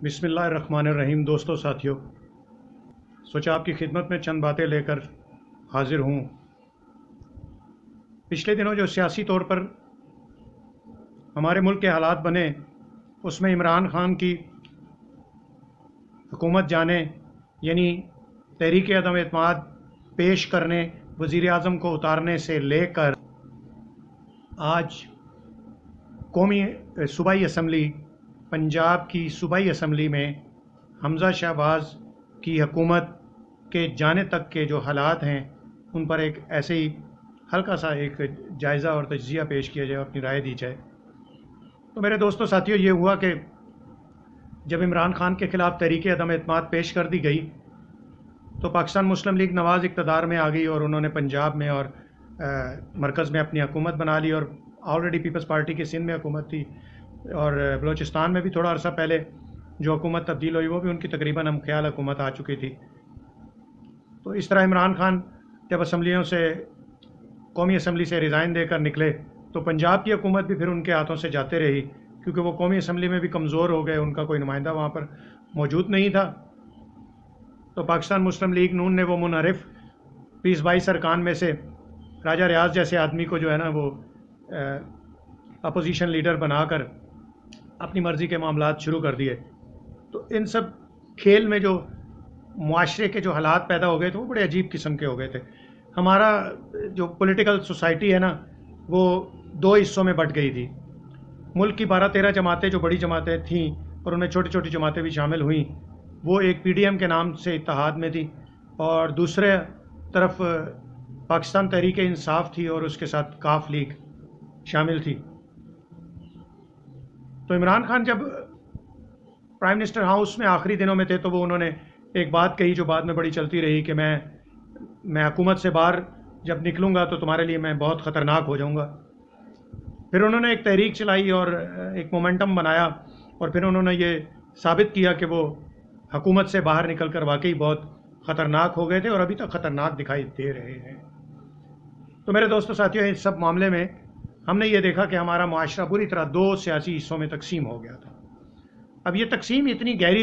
بسم اللہ الرحمن الرحیم۔ دوستو ساتھیو، سوچا آپ کی خدمت میں چند باتیں لے کر حاضر ہوں۔ پچھلے دنوں جو سیاسی طور پر ہمارے ملک کے حالات بنے، اس میں عمران خان کی حکومت جانے، یعنی تحریک عدم اعتماد پیش کرنے، وزیر اعظم کو اتارنے سے لے کر آج قومی صوبائی اسمبلی، پنجاب کی صوبائی اسمبلی میں حمزہ شہباز کی حکومت کے جانے تک کے جو حالات ہیں، ان پر ایک ایسے ہی ہلکا سا ایک جائزہ اور تجزیہ پیش کیا جائے، اپنی رائے دی جائے۔ تو میرے دوستو ساتھیو، یہ ہوا کہ جب عمران خان کے خلاف تحریک عدم اعتماد پیش کر دی گئی تو پاکستان مسلم لیگ نواز اقتدار میں آ گئی، اور انہوں نے پنجاب میں اور مرکز میں اپنی حکومت بنا لی، اور آلریڈی پیپلز پارٹی کی سندھ میں حکومت تھی، اور بلوچستان میں بھی تھوڑا عرصہ پہلے جو حکومت تبدیل ہوئی وہ بھی ان کی تقریباً ہم خیال حکومت آ چکی تھی۔ تو اس طرح عمران خان جب قومی اسمبلی سے ریزائن دے کر نکلے تو پنجاب کی حکومت بھی پھر ان کے ہاتھوں سے جاتے رہی، کیونکہ وہ قومی اسمبلی میں بھی کمزور ہو گئے، ان کا کوئی نمائندہ وہاں پر موجود نہیں تھا۔ تو پاکستان مسلم لیگ نون نے وہ منحرف 20-22 ارکان میں سے راجہ ریاض جیسے آدمی کو جو ہے نا وہ اپوزیشن لیڈر بنا کر اپنی مرضی کے معاملات شروع کر دیے۔ تو ان سب کھیل میں جو معاشرے کے جو حالات پیدا ہو گئے تھے وہ بڑے عجیب قسم کے ہو گئے تھے۔ ہمارا جو پولیٹیکل سوسائٹی ہے نا، وہ دو حصوں میں بٹ گئی تھی۔ ملک کی 12-13 جماعتیں جو بڑی جماعتیں تھیں، اور ان میں چھوٹی چھوٹی جماعتیں بھی شامل ہوئیں، وہ ایک پی ڈی ایم کے نام سے اتحاد میں تھی، اور دوسرے طرف پاکستان تحریک انصاف تھی، اور اس کے ساتھ کاف لیگ شامل تھی۔ تو عمران خان جب پرائم منسٹر ہاؤس میں آخری دنوں میں تھے تو انہوں نے ایک بات کہی جو بعد میں بڑی چلتی رہی کہ میں حکومت سے باہر جب نکلوں گا تو تمہارے لیے میں بہت خطرناک ہو جاؤں گا۔ پھر انہوں نے ایک تحریک چلائی اور ایک مومنٹم بنایا، اور پھر انہوں نے یہ ثابت کیا کہ وہ حکومت سے باہر نکل کر واقعی بہت خطرناک ہو گئے تھے، اور ابھی تک خطرناک دکھائی دے رہے ہیں۔ تو میرے دوستو ساتھیوں، اس سب معاملے میں ہم نے یہ دیکھا کہ ہمارا معاشرہ بری طرح دو سیاسی حصوں میں تقسیم ہو گیا تھا۔ اب یہ تقسیم اتنی گہری